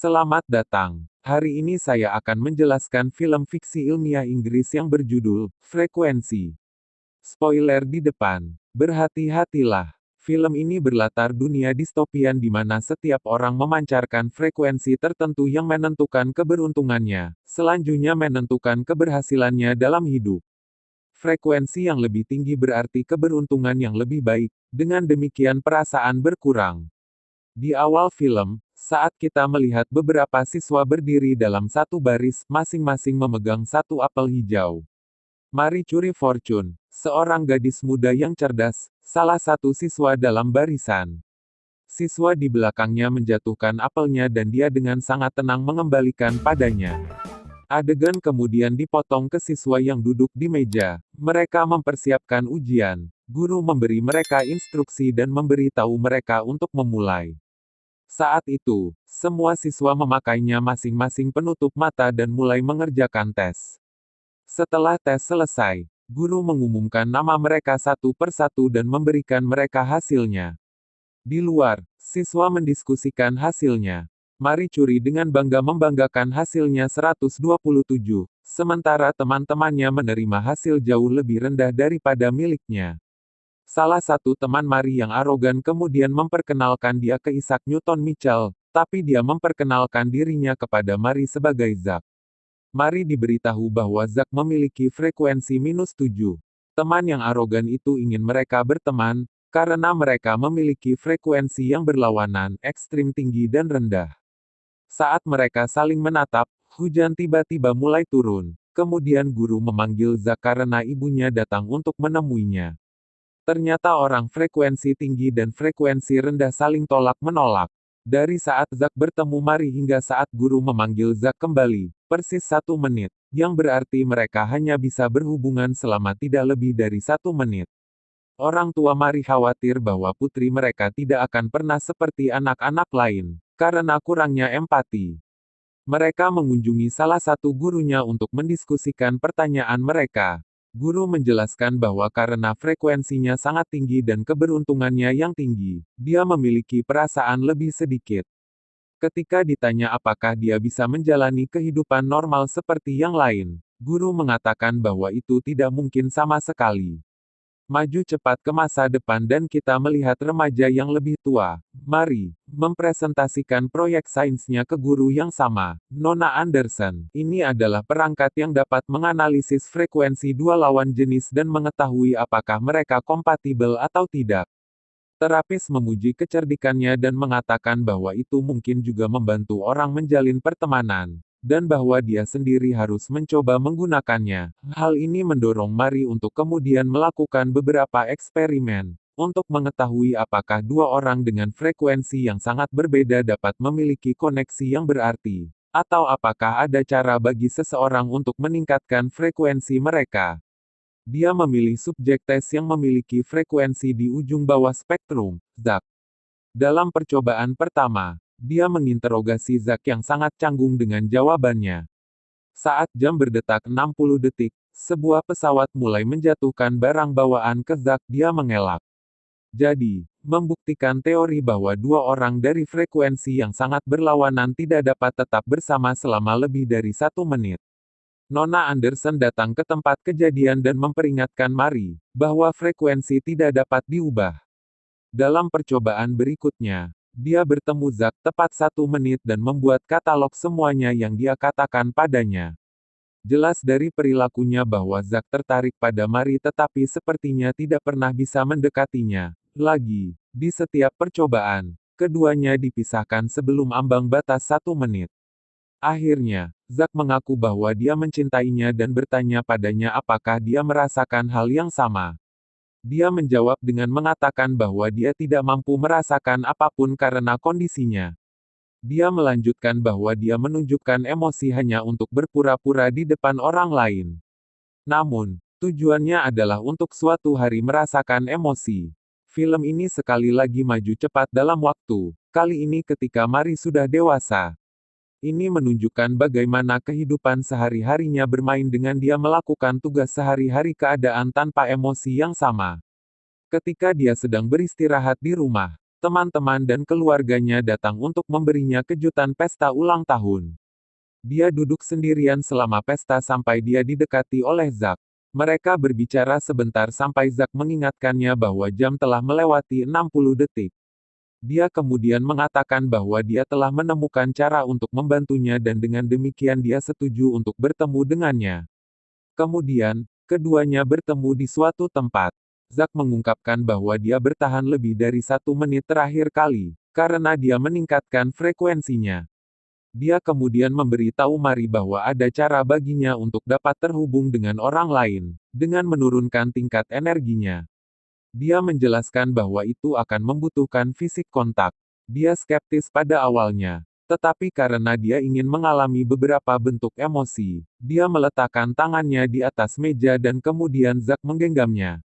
Selamat datang. Hari ini saya akan menjelaskan film fiksi ilmiah Inggris yang berjudul Frekuensi. Spoiler di depan. Berhati-hatilah. Film ini berlatar dunia distopian di mana setiap orang memancarkan frekuensi tertentu yang menentukan keberuntungannya, selanjutnya menentukan keberhasilannya dalam hidup. Frekuensi yang lebih tinggi berarti keberuntungan yang lebih baik, dengan demikian perasaan berkurang. Di awal film, saat kita melihat beberapa siswa berdiri dalam satu baris, masing-masing memegang satu apel hijau. Mari curi fortune, seorang gadis muda yang cerdas, salah satu siswa dalam barisan. Siswa di belakangnya menjatuhkan apelnya dan dia dengan sangat tenang mengembalikan padanya. Adegan kemudian dipotong ke siswa yang duduk di meja. Mereka mempersiapkan ujian. Guru memberi mereka instruksi dan memberi tahu mereka untuk memulai. Saat itu, semua siswa memakainya masing-masing penutup mata dan mulai mengerjakan tes. Setelah tes selesai, guru mengumumkan nama mereka satu persatu dan memberikan mereka hasilnya. Di luar, siswa mendiskusikan hasilnya. Mari curi dengan bangga membanggakan hasilnya 127, sementara teman-temannya menerima hasil jauh lebih rendah daripada miliknya. Salah satu teman Mari yang arogan kemudian memperkenalkan dia ke Isaac Newton Mitchell, tapi dia memperkenalkan dirinya kepada Mari sebagai Zack. Mari diberitahu bahwa Zack memiliki frekuensi -7. Teman yang arogan itu ingin mereka berteman, karena mereka memiliki frekuensi yang berlawanan, ekstrim tinggi dan rendah. Saat mereka saling menatap, hujan tiba-tiba mulai turun. Kemudian guru memanggil Zack karena ibunya datang untuk menemuinya. Ternyata orang frekuensi tinggi dan frekuensi rendah saling tolak-menolak. Dari saat Zack bertemu Mari hingga saat guru memanggil Zack kembali, persis 1 menit, yang berarti mereka hanya bisa berhubungan selama tidak lebih dari 1 menit. Orang tua Mari khawatir bahwa putri mereka tidak akan pernah seperti anak-anak lain, karena kurangnya empati. Mereka mengunjungi salah satu gurunya untuk mendiskusikan pertanyaan mereka. Guru menjelaskan bahwa karena frekuensinya sangat tinggi dan keberuntungannya yang tinggi, dia memiliki perasaan lebih sedikit. Ketika ditanya apakah dia bisa menjalani kehidupan normal seperti yang lain, guru mengatakan bahwa itu tidak mungkin sama sekali. Maju cepat ke masa depan dan kita melihat remaja yang lebih tua, Mari, mempresentasikan proyek sainsnya ke guru yang sama, Nona Anderson. Ini adalah perangkat yang dapat menganalisis frekuensi dua lawan jenis dan mengetahui apakah mereka kompatibel atau tidak. Terapis memuji kecerdikannya dan mengatakan bahwa itu mungkin juga membantu orang menjalin pertemanan, dan bahwa dia sendiri harus mencoba menggunakannya. Hal ini mendorong Mari untuk kemudian melakukan beberapa eksperimen, untuk mengetahui apakah dua orang dengan frekuensi yang sangat berbeda dapat memiliki koneksi yang berarti, atau apakah ada cara bagi seseorang untuk meningkatkan frekuensi mereka. Dia memilih subjek tes yang memiliki frekuensi di ujung bawah spektrum, Zack. Dalam percobaan pertama, dia menginterogasi Zack yang sangat canggung dengan jawabannya. Saat jam berdetak 60 detik, sebuah pesawat mulai menjatuhkan barang bawaan ke Zack. Dia mengelak. Jadi, membuktikan teori bahwa dua orang dari frekuensi yang sangat berlawanan tidak dapat tetap bersama selama lebih dari 1 menit. Nona Anderson datang ke tempat kejadian dan memperingatkan Mari, bahwa frekuensi tidak dapat diubah. Dalam percobaan berikutnya, dia bertemu Zack tepat 1 menit dan membuat katalog semuanya yang dia katakan padanya. Jelas dari perilakunya bahwa Zack tertarik pada Mari tetapi sepertinya tidak pernah bisa mendekatinya. Lagi, di setiap percobaan, keduanya dipisahkan sebelum ambang batas 1 menit. Akhirnya, Zack mengaku bahwa dia mencintainya dan bertanya padanya apakah dia merasakan hal yang sama. Dia menjawab dengan mengatakan bahwa dia tidak mampu merasakan apapun karena kondisinya. Dia melanjutkan bahwa dia menunjukkan emosi hanya untuk berpura-pura di depan orang lain. Namun, tujuannya adalah untuk suatu hari merasakan emosi. Film ini sekali lagi maju cepat dalam waktu, kali ini ketika Mari sudah dewasa. Ini menunjukkan bagaimana kehidupan sehari-harinya bermain dengan dia melakukan tugas sehari-hari keadaan tanpa emosi yang sama. Ketika dia sedang beristirahat di rumah, teman-teman dan keluarganya datang untuk memberinya kejutan pesta ulang tahun. Dia duduk sendirian selama pesta sampai dia didekati oleh Zack. Mereka berbicara sebentar sampai Zack mengingatkannya bahwa jam telah melewati 60 detik. Dia kemudian mengatakan bahwa dia telah menemukan cara untuk membantunya dan dengan demikian dia setuju untuk bertemu dengannya. Kemudian, keduanya bertemu di suatu tempat. Zack mengungkapkan bahwa dia bertahan lebih dari 1 menit terakhir kali, karena dia meningkatkan frekuensinya. Dia kemudian memberi tahu Mari bahwa ada cara baginya untuk dapat terhubung dengan orang lain, dengan menurunkan tingkat energinya. Dia menjelaskan bahwa itu akan membutuhkan fisik kontak. Dia skeptis pada awalnya, tetapi karena dia ingin mengalami beberapa bentuk emosi, dia meletakkan tangannya di atas meja dan kemudian Zack menggenggamnya.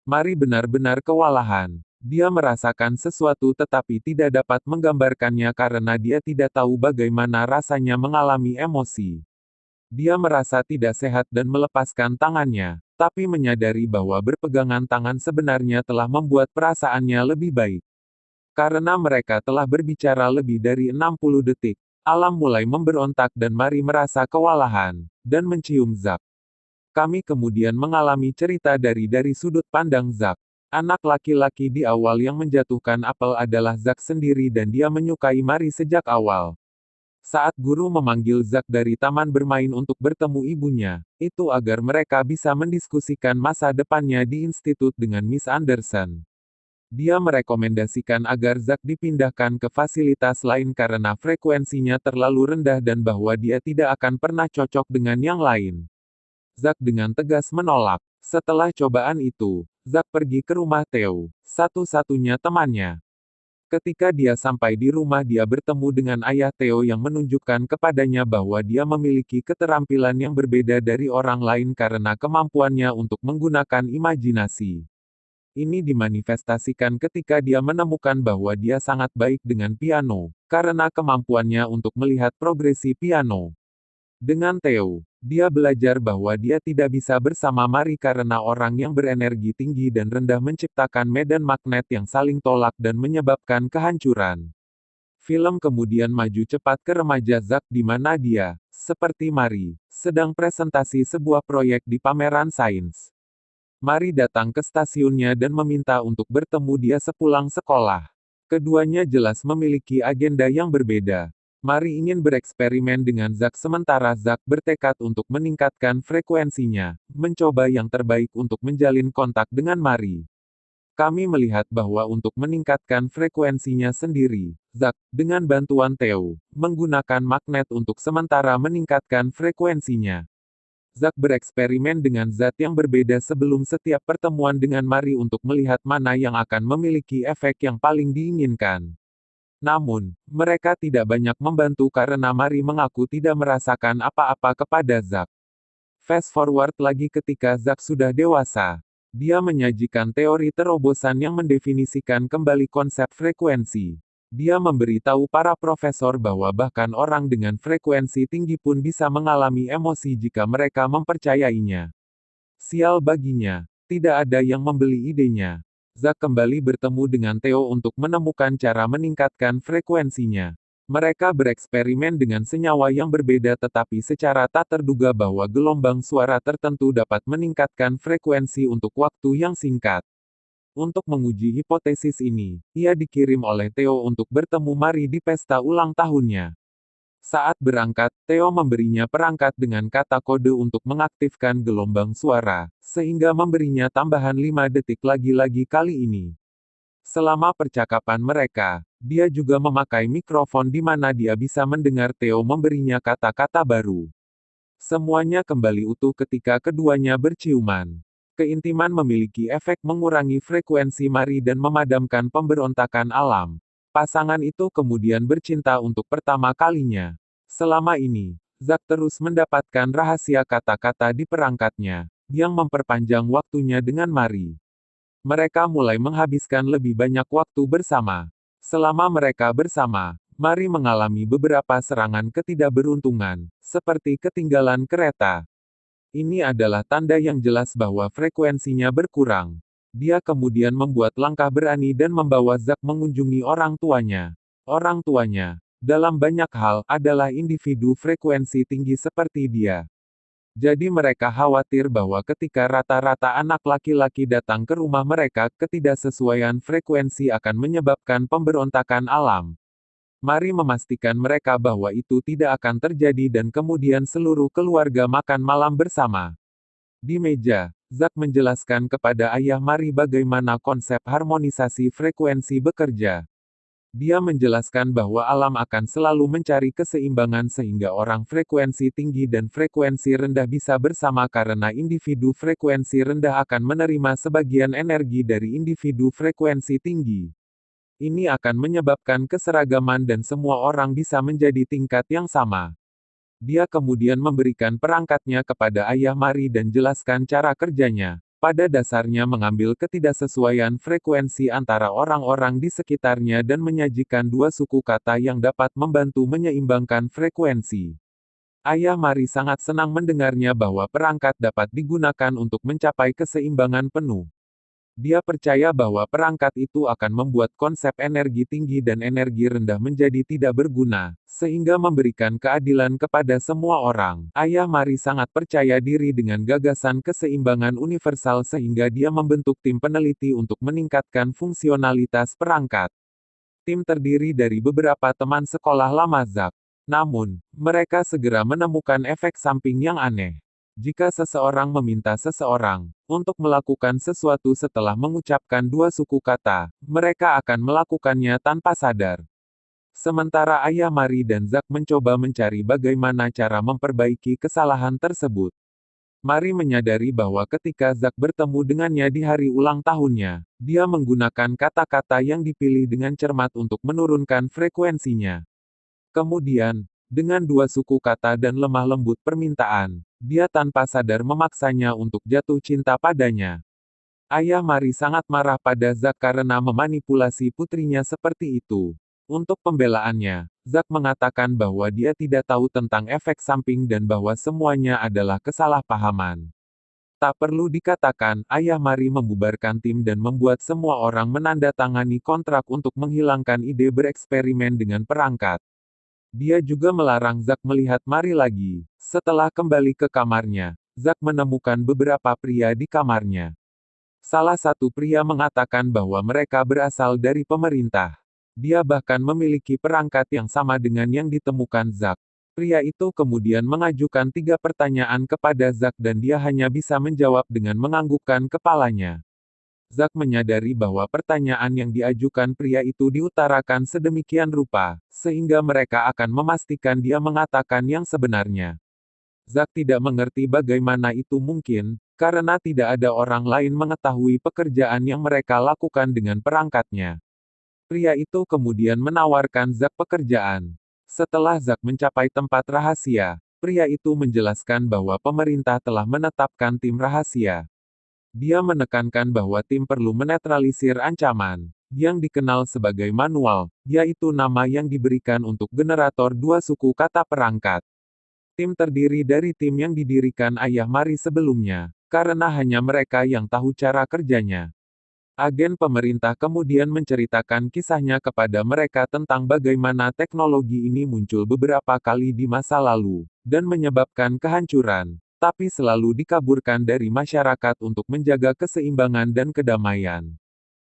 Mari benar-benar kewalahan. Dia merasakan sesuatu tetapi tidak dapat menggambarkannya karena dia tidak tahu bagaimana rasanya mengalami emosi. Dia merasa tidak sehat dan melepaskan tangannya, tapi menyadari bahwa berpegangan tangan sebenarnya telah membuat perasaannya lebih baik. Karena mereka telah berbicara lebih dari 60 detik, alam mulai memberontak dan Mari merasa kewalahan, dan mencium Zack. Kami kemudian mengalami cerita dari sudut pandang Zack. Anak laki-laki di awal yang menjatuhkan apel adalah Zack sendiri dan dia menyukai Mari sejak awal. Saat guru memanggil Zack dari taman bermain untuk bertemu ibunya, itu agar mereka bisa mendiskusikan masa depannya di institut dengan Miss Anderson. Dia merekomendasikan agar Zack dipindahkan ke fasilitas lain karena frekuensinya terlalu rendah dan bahwa dia tidak akan pernah cocok dengan yang lain. Zack dengan tegas menolak. Setelah cobaan itu, Zack pergi ke rumah Theo, satu-satunya temannya. Ketika dia sampai di rumah dia bertemu dengan ayah Theo yang menunjukkan kepadanya bahwa dia memiliki keterampilan yang berbeda dari orang lain karena kemampuannya untuk menggunakan imajinasi. Ini dimanifestasikan ketika dia menemukan bahwa dia sangat baik dengan piano, karena kemampuannya untuk melihat progresi piano. Dengan Theo, dia belajar bahwa dia tidak bisa bersama Mari karena orang yang berenergi tinggi dan rendah menciptakan medan magnet yang saling tolak dan menyebabkan kehancuran. Film kemudian maju cepat ke remaja Zack di mana dia, seperti Mari, sedang presentasi sebuah proyek di pameran sains. Mari datang ke stasiunnya dan meminta untuk bertemu dia sepulang sekolah. Keduanya jelas memiliki agenda yang berbeda. Mari ingin bereksperimen dengan Zack sementara Zack bertekad untuk meningkatkan frekuensinya, mencoba yang terbaik untuk menjalin kontak dengan Mari. Kami melihat bahwa untuk meningkatkan frekuensinya sendiri, Zack, dengan bantuan Theo, menggunakan magnet untuk sementara meningkatkan frekuensinya. Zack bereksperimen dengan zat yang berbeda sebelum setiap pertemuan dengan Mari untuk melihat mana yang akan memiliki efek yang paling diinginkan. Namun, mereka tidak banyak membantu karena Mari mengaku tidak merasakan apa-apa kepada Zack. Fast forward lagi ketika Zack sudah dewasa. Dia menyajikan teori terobosan yang mendefinisikan kembali konsep frekuensi. Dia memberitahu para profesor bahwa bahkan orang dengan frekuensi tinggi pun bisa mengalami emosi jika mereka mempercayainya. Sial baginya, tidak ada yang membeli idenya. Zack kembali bertemu dengan Theo untuk menemukan cara meningkatkan frekuensinya. Mereka bereksperimen dengan senyawa yang berbeda tetapi secara tak terduga bahwa gelombang suara tertentu dapat meningkatkan frekuensi untuk waktu yang singkat. Untuk menguji hipotesis ini, ia dikirim oleh Theo untuk bertemu Mari di pesta ulang tahunnya. Saat berangkat, Theo memberinya perangkat dengan kata kode untuk mengaktifkan gelombang suara, sehingga memberinya tambahan 5 detik lagi-lagi kali ini. Selama percakapan mereka, dia juga memakai mikrofon di mana dia bisa mendengar Theo memberinya kata-kata baru. Semuanya kembali utuh ketika keduanya berciuman. Keintiman memiliki efek mengurangi frekuensi Mari dan memadamkan pemberontakan alam. Pasangan itu kemudian bercinta untuk pertama kalinya. Selama ini, Zack terus mendapatkan rahasia kata-kata di perangkatnya, yang memperpanjang waktunya dengan Mari. Mereka mulai menghabiskan lebih banyak waktu bersama. Selama mereka bersama, Mari mengalami beberapa serangan ketidakberuntungan, seperti ketinggalan kereta. Ini adalah tanda yang jelas bahwa frekuensinya berkurang. Dia kemudian membuat langkah berani dan membawa Zack mengunjungi orang tuanya. Orang tuanya, dalam banyak hal, adalah individu frekuensi tinggi seperti dia. Jadi mereka khawatir bahwa ketika rata-rata anak laki-laki datang ke rumah mereka, ketidaksesuaian frekuensi akan menyebabkan pemberontakan alam. Mari memastikan mereka bahwa itu tidak akan terjadi dan kemudian seluruh keluarga makan malam bersama. Di meja, Zack menjelaskan kepada ayah Mari bagaimana konsep harmonisasi frekuensi bekerja. Dia menjelaskan bahwa alam akan selalu mencari keseimbangan sehingga orang frekuensi tinggi dan frekuensi rendah bisa bersama karena individu frekuensi rendah akan menerima sebagian energi dari individu frekuensi tinggi. Ini akan menyebabkan keseragaman dan semua orang bisa menjadi tingkat yang sama. Dia kemudian memberikan perangkatnya kepada ayah Mari dan jelaskan cara kerjanya. Pada dasarnya mengambil ketidaksesuaian frekuensi antara orang-orang di sekitarnya dan menyajikan dua suku kata yang dapat membantu menyeimbangkan frekuensi. Ayah Mari sangat senang mendengarnya bahwa perangkat dapat digunakan untuk mencapai keseimbangan penuh. Dia percaya bahwa perangkat itu akan membuat konsep energi tinggi dan energi rendah menjadi tidak berguna, sehingga memberikan keadilan kepada semua orang. Ayah Mari sangat percaya diri dengan gagasan keseimbangan universal sehingga dia membentuk tim peneliti untuk meningkatkan fungsionalitas perangkat. Tim terdiri dari beberapa teman sekolah lama Zack. Namun, mereka segera menemukan efek samping yang aneh. Jika seseorang meminta seseorang untuk melakukan sesuatu setelah mengucapkan dua suku kata, mereka akan melakukannya tanpa sadar. Sementara ayah Mari dan Zack mencoba mencari bagaimana cara memperbaiki kesalahan tersebut. Mari menyadari bahwa ketika Zack bertemu dengannya di hari ulang tahunnya, dia menggunakan kata-kata yang dipilih dengan cermat untuk menurunkan frekuensinya. Kemudian, dengan dua suku kata dan lemah lembut permintaan, dia tanpa sadar memaksanya untuk jatuh cinta padanya. Ayah Mari sangat marah pada Zack karena memanipulasi putrinya seperti itu. Untuk pembelaannya, Zack mengatakan bahwa dia tidak tahu tentang efek samping dan bahwa semuanya adalah kesalahpahaman. Tak perlu dikatakan, ayah Mari membubarkan tim dan membuat semua orang menandatangani kontrak untuk menghilangkan ide bereksperimen dengan perangkat. Dia juga melarang Zack melihat Mari lagi. Setelah kembali ke kamarnya, Zack menemukan beberapa pria di kamarnya. Salah satu pria mengatakan bahwa mereka berasal dari pemerintah. Dia bahkan memiliki perangkat yang sama dengan yang ditemukan Zack. Pria itu kemudian mengajukan 3 pertanyaan kepada Zack dan dia hanya bisa menjawab dengan menganggukkan kepalanya. Zack menyadari bahwa pertanyaan yang diajukan pria itu diutarakan sedemikian rupa, sehingga mereka akan memastikan dia mengatakan yang sebenarnya. Zack tidak mengerti bagaimana itu mungkin, karena tidak ada orang lain mengetahui pekerjaan yang mereka lakukan dengan perangkatnya. Pria itu kemudian menawarkan Zack pekerjaan. Setelah Zack mencapai tempat rahasia, pria itu menjelaskan bahwa pemerintah telah menetapkan tim rahasia. Dia menekankan bahwa tim perlu menetralisir ancaman, yang dikenal sebagai manual, yaitu nama yang diberikan untuk generator dua suku kata perangkat. Tim terdiri dari tim yang didirikan ayah Mari sebelumnya, karena hanya mereka yang tahu cara kerjanya. Agen pemerintah kemudian menceritakan kisahnya kepada mereka tentang bagaimana teknologi ini muncul beberapa kali di masa lalu, dan menyebabkan kehancuran, tapi selalu dikaburkan dari masyarakat untuk menjaga keseimbangan dan kedamaian.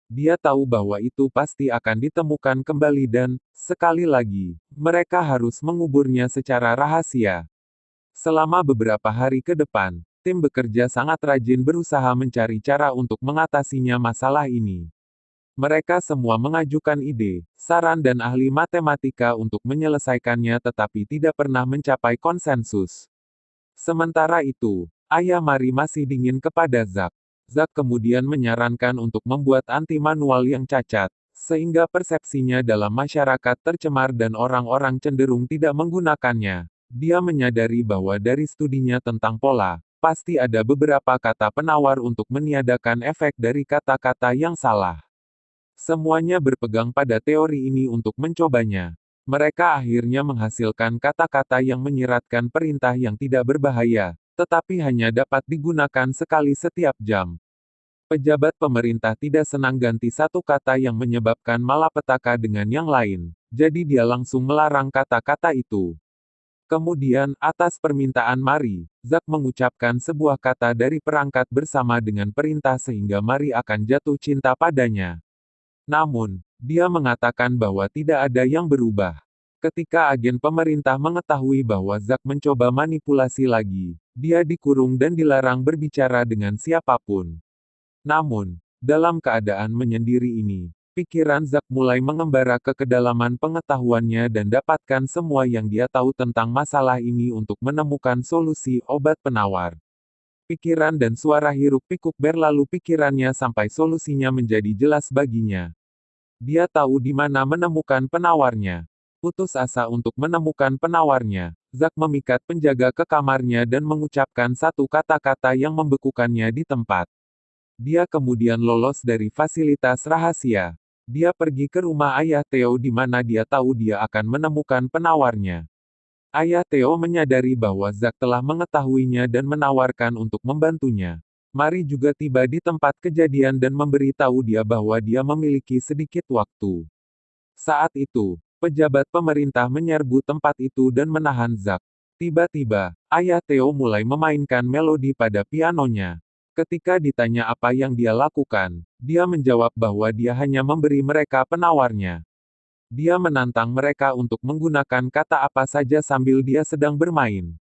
Dia tahu bahwa itu pasti akan ditemukan kembali dan, sekali lagi, mereka harus menguburnya secara rahasia. Selama beberapa hari ke depan, tim bekerja sangat rajin berusaha mencari cara untuk mengatasinya masalah ini. Mereka semua mengajukan ide, saran dan ahli matematika untuk menyelesaikannya tetapi tidak pernah mencapai konsensus. Sementara itu, ayah Mari masih dingin kepada Zack. Zack kemudian menyarankan untuk membuat anti-manual yang cacat, sehingga persepsinya dalam masyarakat tercemar dan orang-orang cenderung tidak menggunakannya. Dia menyadari bahwa dari studinya tentang pola, pasti ada beberapa kata penawar untuk meniadakan efek dari kata-kata yang salah. Semuanya berpegang pada teori ini untuk mencobanya. Mereka akhirnya menghasilkan kata-kata yang menyiratkan perintah yang tidak berbahaya, tetapi hanya dapat digunakan sekali setiap jam. Pejabat pemerintah tidak senang ganti satu kata yang menyebabkan malapetaka dengan yang lain, jadi dia langsung melarang kata-kata itu. Kemudian, atas permintaan Mari, Zack mengucapkan sebuah kata dari perangkat bersama dengan perintah sehingga Mari akan jatuh cinta padanya. Namun, dia mengatakan bahwa tidak ada yang berubah. Ketika agen pemerintah mengetahui bahwa Zack mencoba manipulasi lagi, dia dikurung dan dilarang berbicara dengan siapapun. Namun, dalam keadaan menyendiri ini, pikiran Zack mulai mengembara ke kedalaman pengetahuannya dan dapatkan semua yang dia tahu tentang masalah ini untuk menemukan solusi obat penawar. Pikiran dan suara hiruk-pikuk berlalu pikirannya sampai solusinya menjadi jelas baginya. Dia tahu di mana menemukan penawarnya. Putus asa untuk menemukan penawarnya, Zack memikat penjaga ke kamarnya dan mengucapkan satu kata-kata yang membekukannya di tempat. Dia kemudian lolos dari fasilitas rahasia. Dia pergi ke rumah ayah Theo di mana dia tahu dia akan menemukan penawarnya. Ayah Theo menyadari bahwa Zack telah mengetahuinya dan menawarkan untuk membantunya. Mari juga tiba di tempat kejadian dan memberitahu dia bahwa dia memiliki sedikit waktu. Saat itu, pejabat pemerintah menyerbu tempat itu dan menahan Zack. Tiba-tiba, ayah Theo mulai memainkan melodi pada pianonya. Ketika ditanya apa yang dia lakukan, dia menjawab bahwa dia hanya memberi mereka penawarnya. Dia menantang mereka untuk menggunakan kata apa saja sambil dia sedang bermain.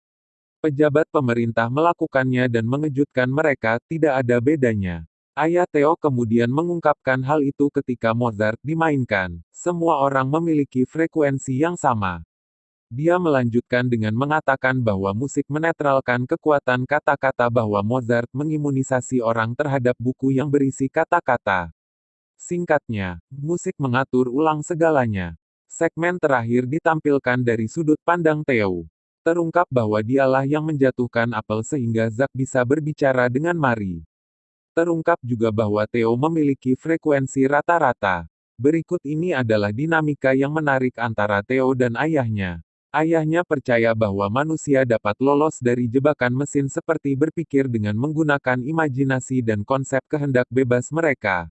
Pejabat pemerintah melakukannya dan mengejutkan mereka, tidak ada bedanya. Ayah Theo kemudian mengungkapkan hal itu ketika Mozart dimainkan. Semua orang memiliki frekuensi yang sama. Dia melanjutkan dengan mengatakan bahwa musik menetralkan kekuatan kata-kata bahwa Mozart mengimunisasi orang terhadap buku yang berisi kata-kata. Singkatnya, musik mengatur ulang segalanya. Segmen terakhir ditampilkan dari sudut pandang Theo. Terungkap bahwa dialah yang menjatuhkan apel sehingga Zack bisa berbicara dengan Mari. Terungkap juga bahwa Theo memiliki frekuensi rata-rata. Berikut ini adalah dinamika yang menarik antara Theo dan ayahnya. Ayahnya percaya bahwa manusia dapat lolos dari jebakan mesin seperti berpikir dengan menggunakan imajinasi dan konsep kehendak bebas mereka.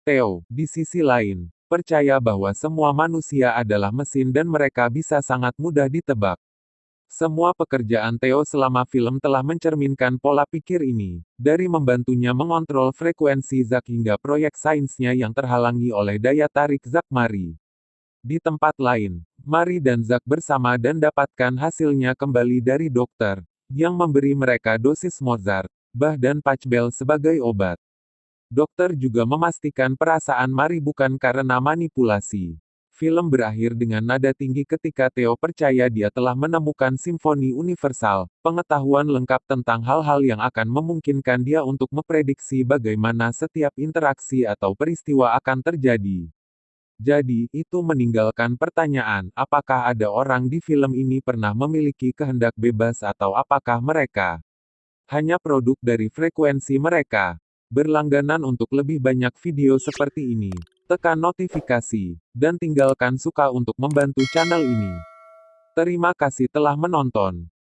Theo, di sisi lain, percaya bahwa semua manusia adalah mesin dan mereka bisa sangat mudah ditebak. Semua pekerjaan Theo selama film telah mencerminkan pola pikir ini, dari membantunya mengontrol frekuensi Zack hingga proyek sainsnya yang terhalangi oleh daya tarik Zack Mari. Di tempat lain, Mari dan Zack bersama dan dapatkan hasilnya kembali dari dokter, yang memberi mereka dosis Mozart, Bach dan Pachelbel sebagai obat. Dokter juga memastikan perasaan Mari bukan karena manipulasi. Film berakhir dengan nada tinggi ketika Theo percaya dia telah menemukan simfoni universal, pengetahuan lengkap tentang hal-hal yang akan memungkinkan dia untuk memprediksi bagaimana setiap interaksi atau peristiwa akan terjadi. Jadi, itu meninggalkan pertanyaan, apakah ada orang di film ini pernah memiliki kehendak bebas atau apakah mereka hanya produk dari frekuensi mereka. Berlangganan untuk lebih banyak video seperti ini. Tekan notifikasi, dan tinggalkan suka untuk membantu channel ini. Terima kasih telah menonton.